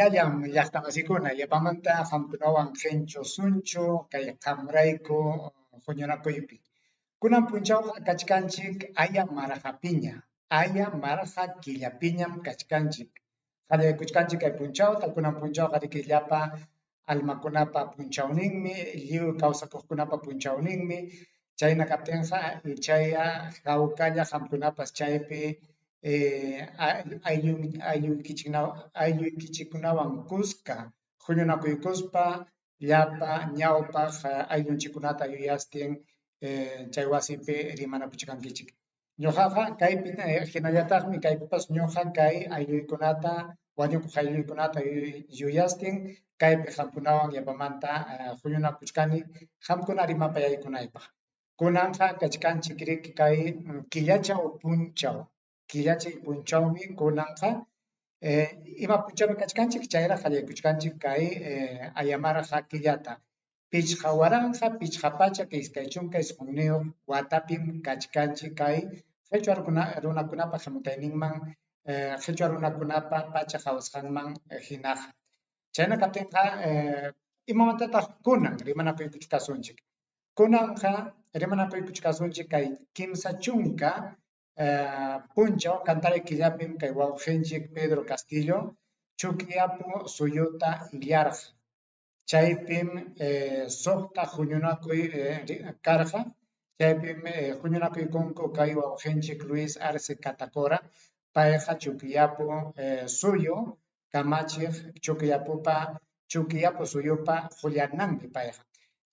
Chayam llaqtamasykuna yapamanta hamkunawan qhinchu sunchu kay qamrayku huñunakuypi. Kunan punchawqa kachkanchik aya maraqapiña, aya maraqa killapiñam kachkanchik. Qallaykuchkanchik kay punchawta, kunan punchawqa rikillapa almakunapa punchawninmi, lliw kawsakuqkunapa punchawninmi, chayna kaptinqa chaya hawkalla hamkunapas chaypi aylluykichikunawan kuska huñunakuykuspa llapa ñawpaq ayllunchikunata yuyastin chay wasipi rimanapuchkankichik. Ñuqaqa kaypi hinallataqmi kaypipas ñuqa kay aylluykunata wañukuq aylluykunata yuyastin kaypi qamkunawan yapamanta huñunakuchkani qamkuna rimapayaykunaypaq. Kunanqa kachkanchik riki kay killachaw punchaw, killachay punchawmi kunanqa ima punchawmi kachkanchik chayra qallaykuchkanchik kay ayamaraqa killata. Pichqa waranqa, pichqa pacha iskay chunka isqunniyoq watapim kachkanchik kay qhichwa runakunapa hamutayninman, qhichwa runakunapa pacha kawsaqman hinaqa. Chayna kaptinqa imamantataq kunan rimanakuykuchkasunchik. Kunanqa rimanakuykuchkasunchik kay kimsa chunka punchaw kantaray killapim kay wawqinchik Pedro Castillo chuqllapu suyuta illarqa. Chaypim suqta huñunakuy karqa, chaypim huñunakuykunku kay wawqinchik Luis Arce Catacora, payqa chuqllapu suyu kamachiq chuqllapu suyupa qullananmi payqa.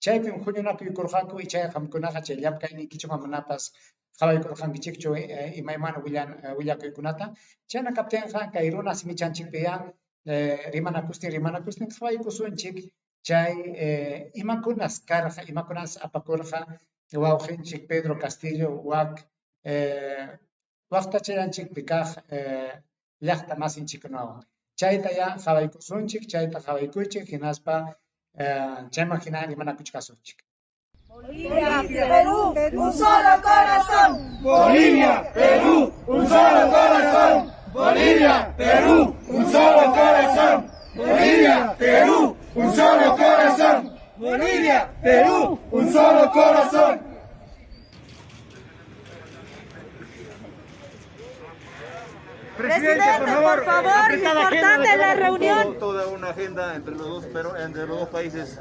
Chaypim huñunakuykurqaku y chay qamkunaqa chay llank'aynikichuma manapas qhawaykurqankichikchu imaymana willakuykunata. Chayna kaptinqa kay runa simichanchikpiya rimanakustin qhawaykusunchik chay imakunas karqa, imakunas apakurqa wawqinchik Pedro Castillo waqtachayanchikpi kaq llaqta masinchikkunawan. Chayta ya qhawaykusunchik, chayta qhawaykuychik hinaspa chayman hina rimanakuchkasunchik. Bolivia, Perú, un solo corazón. Bolivia, Perú, un solo corazón. Bolivia, Perú, un solo corazón. Bolivia, Perú, un solo corazón. Bolivia, Perú, un solo corazón. Presidente, por favor, importante la reunión. Toda una agenda entre los dos países,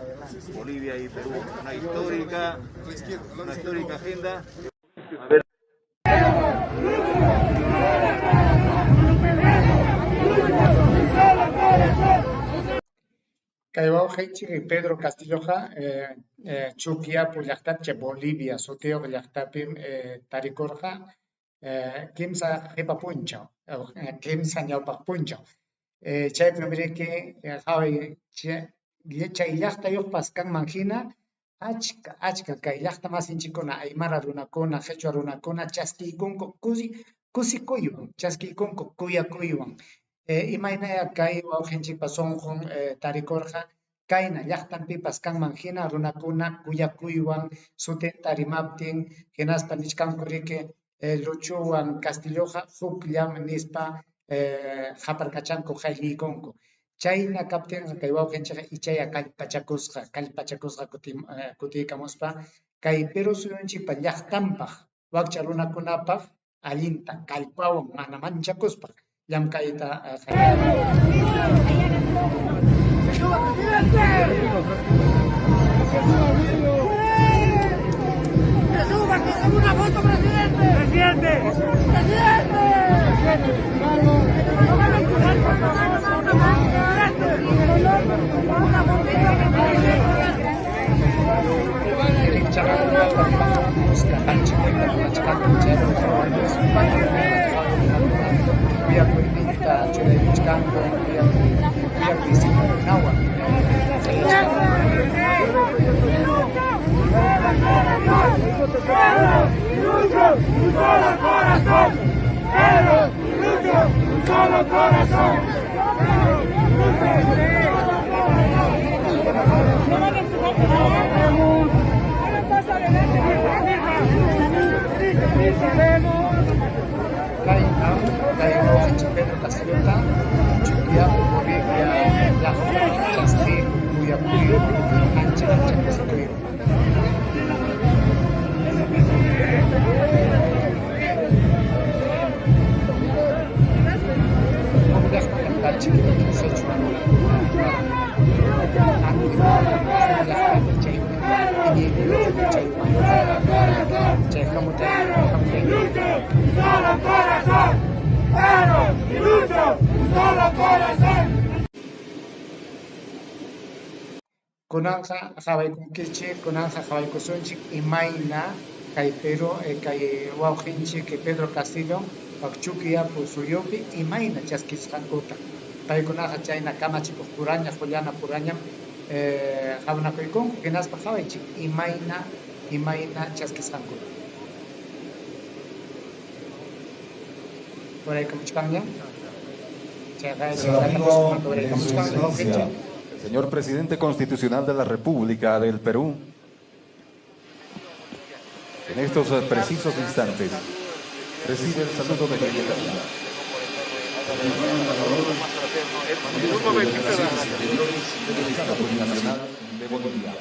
Bolivia y Perú, una histórica agenda. Kay wawqinchik Pedro Castilloqa chuqllapu llaqtapi Bolivia sutiyuq llaqtapim tarikurqa kimsa qipa punchaw, kimsa ñawpaq punchaw. Chaypim riki qhaway chay llaqtayuqpas kanman hina achka kay llaqta masinchikkuna aymara runakuna, qhichwa runakuna chaskiykunku kusikuywan, chaskiykunku kuyakuywan. Imaynaya kay wawqinchikpa sunqun tarikurqa kayna llaqtanpipas kanman hina runakuna kuyakuywan sutinta rimaptin hinaspa nishkanku riki Luchuwan Castilloqa hukllam nispa haparkachanku qayliykunku. Chayna kaptinqa kay wawqinchikqa ichaya kallpachakusqa kutiykamuspa kay Perú suyunchikpa llaqtanpaq wakcha runakunapaq allinta kallpawan mana manchakuspa llamkayta ¡Una foto, presidente! ¡Presidente! Un solo corazón. Un solo corazón. Pedro Castillo, Bolivia, Kunanja Javaikunkichi, Kunanja Javaikusunchik, Imaina, Caipero, Cay Wauhinchi, que Pedro Castillo, Pachuquia, Pusuyopi, Imaina, Chasquiscancota. Paicunaja Chaina, Camachico, Puraña, Juliana Puraña, Javanacoicon, que Naspa Javaichi, Imaina, Chasquiscancota. Por ahí, como España. Señor Presidente Constitucional de la República del Perú, en estos precisos instantes recibe el saludo de bienvenida. Nacional de Bolivia.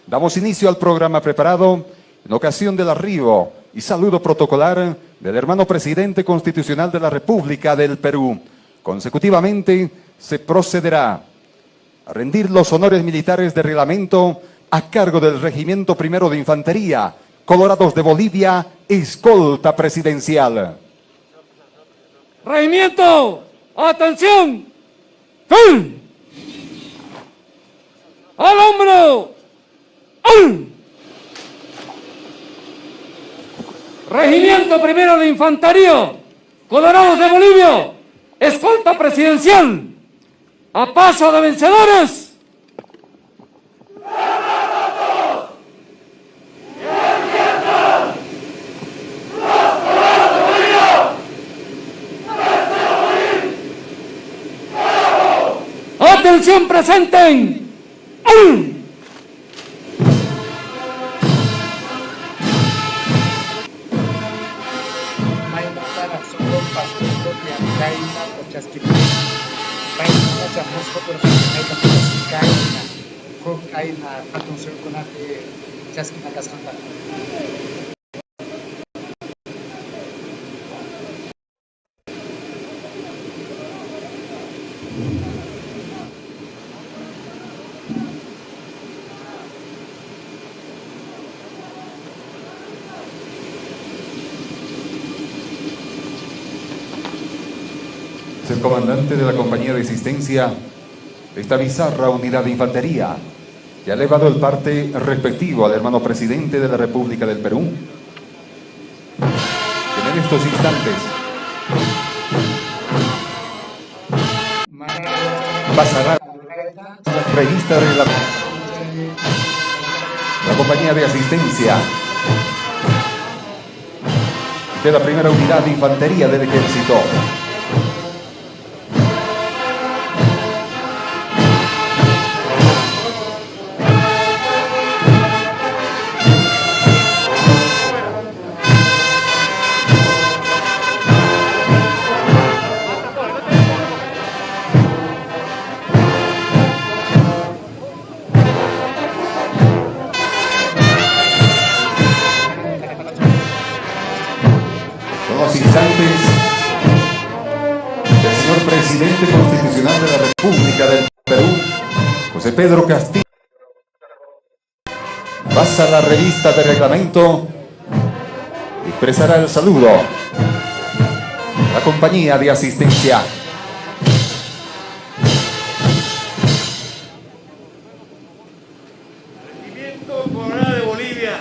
Damos inicio al programa preparado en ocasión del arribo y saludo protocolar del hermano Presidente Constitucional de la República del Perú. Consecutivamente se procederá a rendir los honores militares de reglamento a cargo del Regimiento Primero de Infantería, Colorados de Bolivia, escolta presidencial. Regimiento, atención, ¡fin! ¡Al hombro! Regimiento Primero de Infantería, Colorados de Bolivia, escolta presidencial, a paso de vencedores. Atención, presenten. El comandante de la compañía de asistencia de esta bizarra unidad de infantería que ha elevado el parte respectivo al hermano Presidente de la República del Perú, que en estos instantes pasará la revista de la compañía de asistencia de la primera unidad de infantería del ejército. Presidente Constitucional de la República del Perú, José Pedro Castillo, pasa la revista de reglamento y expresará el saludo a la compañía de asistencia. Regimiento Colorado de Bolivia.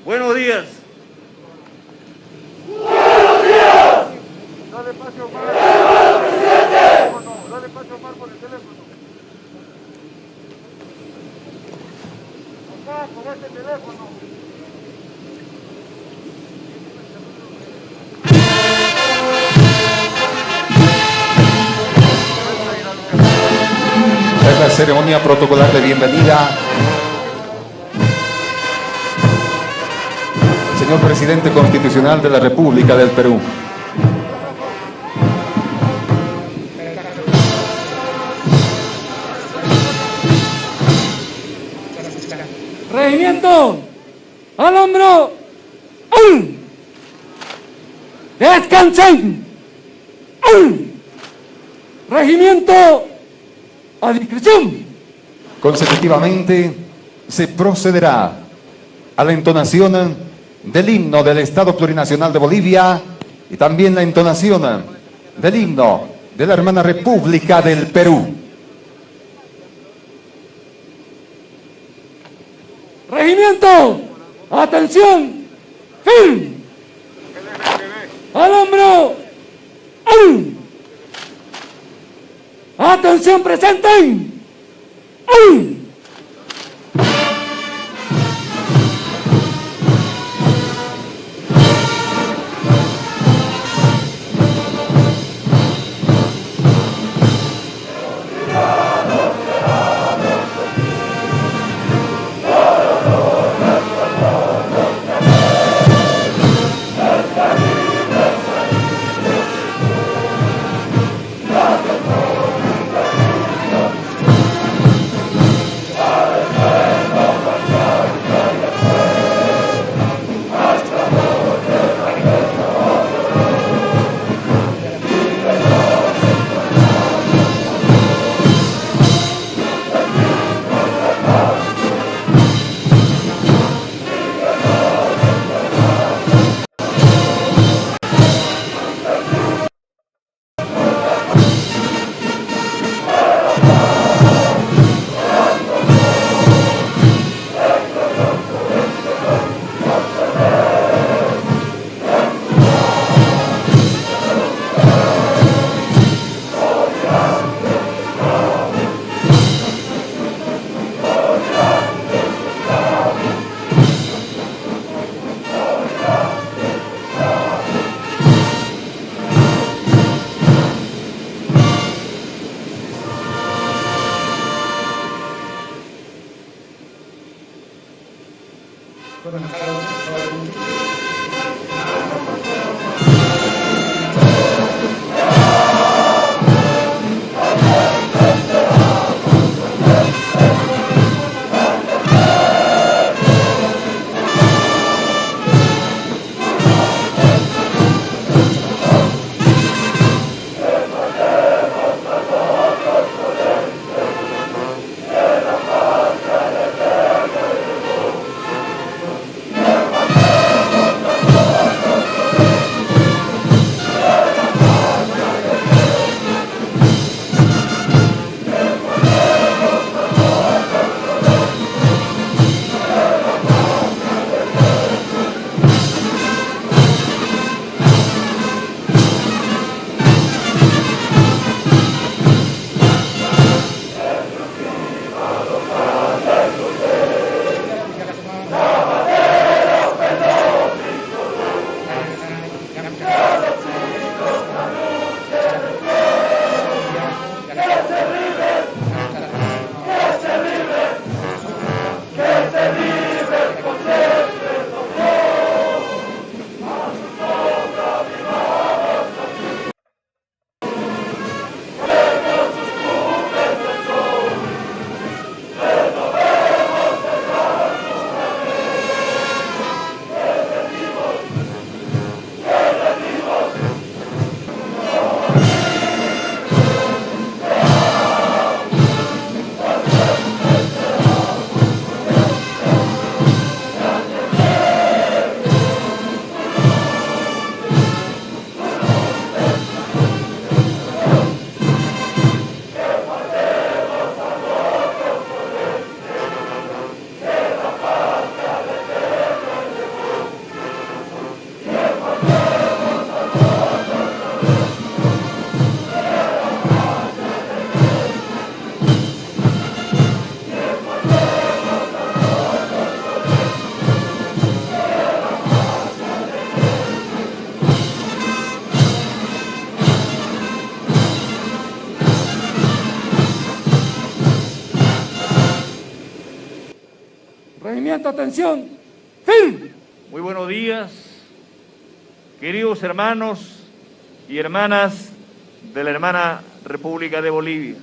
Buenos días. Dale paso Omar. Dale paso Omar por el teléfono. Papá, con este teléfono. Es la ceremonia protocolar de bienvenida señor presidente constitucional de la República del Perú. Regimiento al hombro. Descansen. Regimiento a discreción. Consecutivamente se procederá a la entonación del himno del Estado Plurinacional de Bolivia y también la entonación del himno de la hermana República del Perú. Regimiento, atención, fin, al hombro, atención, presenten, Regimiento, atención, fin. Muy buenos días, queridos hermanos y hermanas de la hermana República de Bolivia,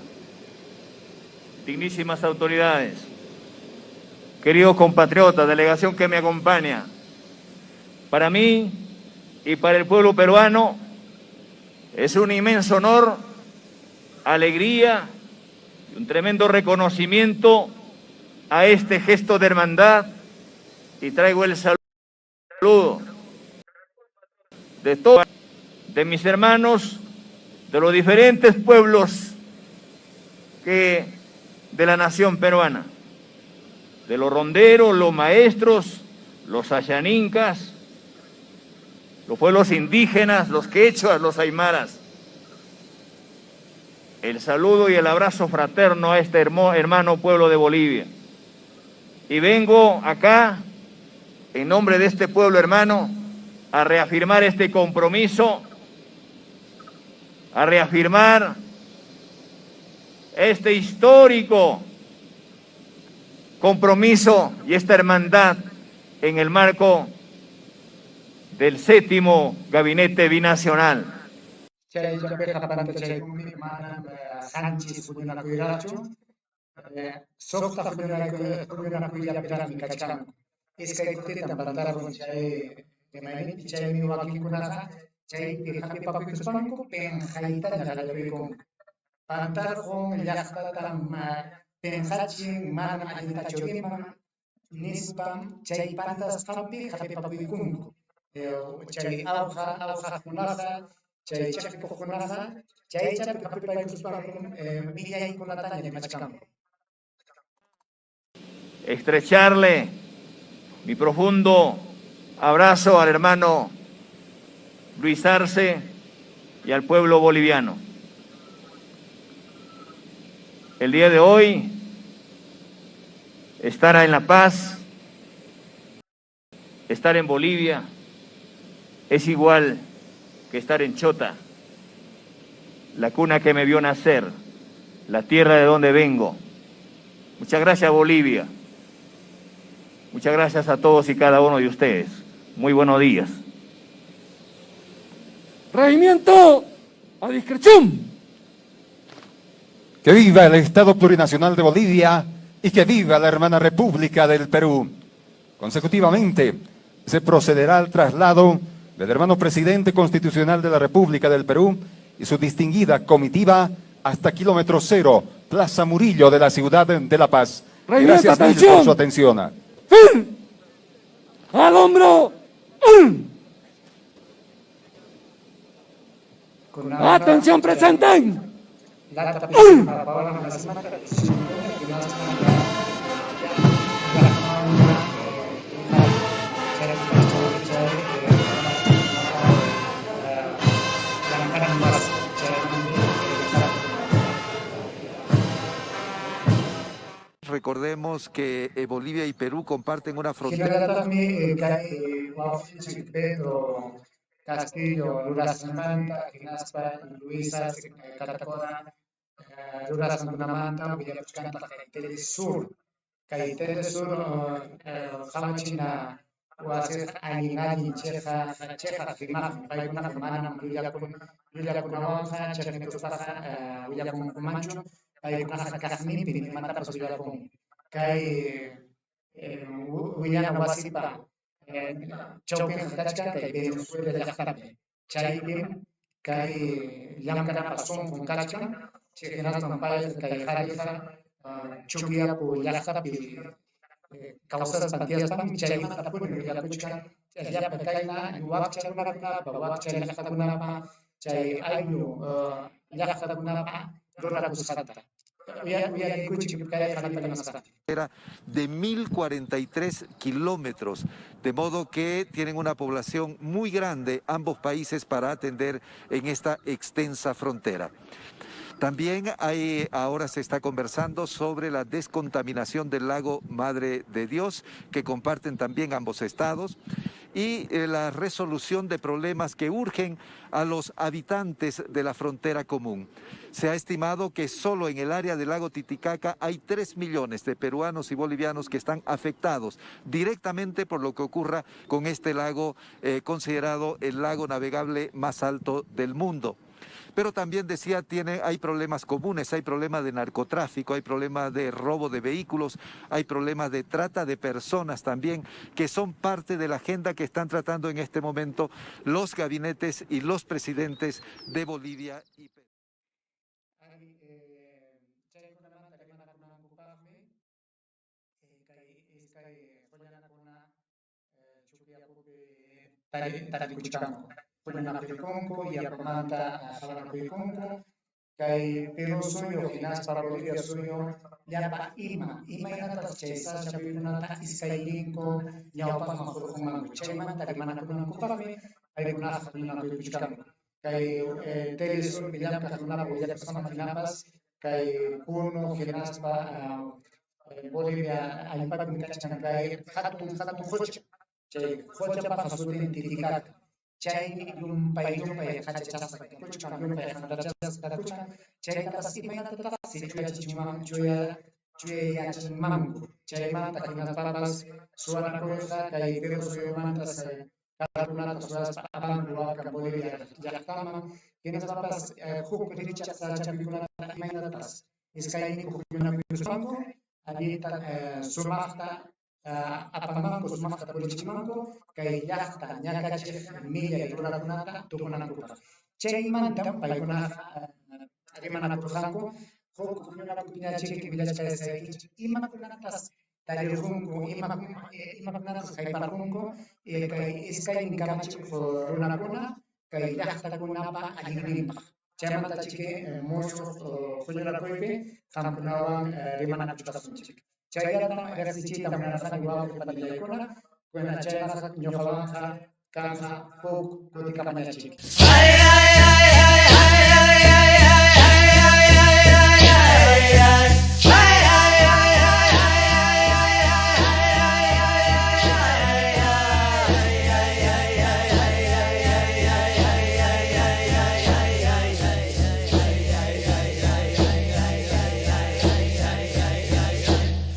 dignísimas autoridades, queridos compatriotas, delegación que me acompaña. Para mí y para el pueblo peruano es un inmenso honor, alegría y un tremendo reconocimiento a este gesto de hermandad, y traigo el saludo de todos, de mis hermanos, de los diferentes pueblos de la nación peruana, de los ronderos, los maestros, los ayanincas, los pueblos indígenas, los quechuas, los aymaras. El saludo y el abrazo fraterno a este hermano pueblo de Bolivia. Y vengo acá, en nombre de este pueblo hermano, a reafirmar este compromiso, a reafirmar este histórico compromiso y esta hermandad en el marco del 7º Gabinete Binacional. Estrecharle mi profundo abrazo al hermano Luis Arce y al pueblo boliviano. El día de hoy, estar en La Paz, estar en Bolivia, es igual que estar en Chota, la cuna que me vio nacer, la tierra de donde vengo. Muchas gracias, Bolivia. Muchas gracias a todos y cada uno de ustedes. Muy buenos días. Regimiento a discreción. Que viva el Estado Plurinacional de Bolivia y que viva la hermana República del Perú. Consecutivamente, se procederá al traslado del hermano presidente constitucional de la República del Perú y su distinguida comitiva hasta kilómetro 0, Plaza Murillo de la ciudad de La Paz. Gracias mil por su atención. ¡Fin! ¡Al hombro! ¡Atención, presente! Recordemos que Bolivia y Perú comparten una frontera. Castillo, Luras Manta, Ginaspa, Luisa, Catacoda, Luras Manta, Villapuscanta, Caetele Sur. Caetele Sur, Jamachina, Huacer, Aninadi, Cheja, Firma, Paiguna, Romana, Yulia Kunawanja, Cheja, Villa Cumancho, Paiguna, Casnipi, Mata Pasoya con Kai, William Wasipa. Chaukin Hachka, que Venezuela de Yajape, Chaipin, que Yamkana Pason con Kachkan, Chegenas Tampayas, que Jarifa, Chukia, Yajapi, Causas Santiago, Chaimata Tapun, Yapuchka, Yapacaina, Wapcha, Wapcha, Yajapunapa, Chay Ayu, Yajapunapa, Dora Pusata. De 1043 kilómetros, de modo que tienen una población muy grande ambos países para atender en esta extensa frontera. También ahora se está conversando sobre la descontaminación del lago Madre de Dios, que comparten también ambos estados. y la resolución de problemas que urgen a los habitantes de la frontera común. Se ha estimado que solo en el área del lago Titicaca hay 3 millones de peruanos y bolivianos que están afectados directamente por lo que ocurra con este lago considerado el lago navegable más alto del mundo. Pero también decía, hay problemas comunes, hay problemas de narcotráfico, hay problemas de robo de vehículos, hay problemas de trata de personas también, que son parte de la agenda que están tratando en este momento los gabinetes y los presidentes de Bolivia y Perú. Kuchkanko y Apamanta Jabanacuiconco, que Perú suyo, Ginas para Bolivia suyo, Yapa Ima Inatas Chesa, Chapinata, Iskailinko, Yapa Majoruma, Chemanta, Rimanacunan Kupame, Ayuna Jabina Kuchkanko, que Teles, Villapa, Junapa, Villapa, Ginapas, que Puno, Ginaspa, Bolivia, Aypa, Mikachan, que Hatun Hocha, que Hocha para Titicaca. Chay yumpay hachachas kuchkan yumpay hachachas kuchkan chay tapas imata tapas chuya chimamku chay manta kinas papas suana cosa kay pero suyamantas cada una tas apan luaka Bolivia yaktama kinas papas huk richa chapikuna imata tapas iskayni kukuna kusumanko allí sumachta apamanko sumachta polichimanko kay yakta nyakachef milla tunakunata tukunakupa chay mantam paykuna rimanakujanko huk kunakupiña chiki villachayasayki imakunatas tarirunku imakunatas hayparunku kay iskaynin kamachik runakuna kay yaktakunapa allinninpaq chaymanta chiki muchos huñunakupi qamkunawan rimanakuchkasunchik chayllatam ejercichita munaraqan wawa patillaykuna kuena chayqa ñuqawanqa kanqa huk kutikapañachik.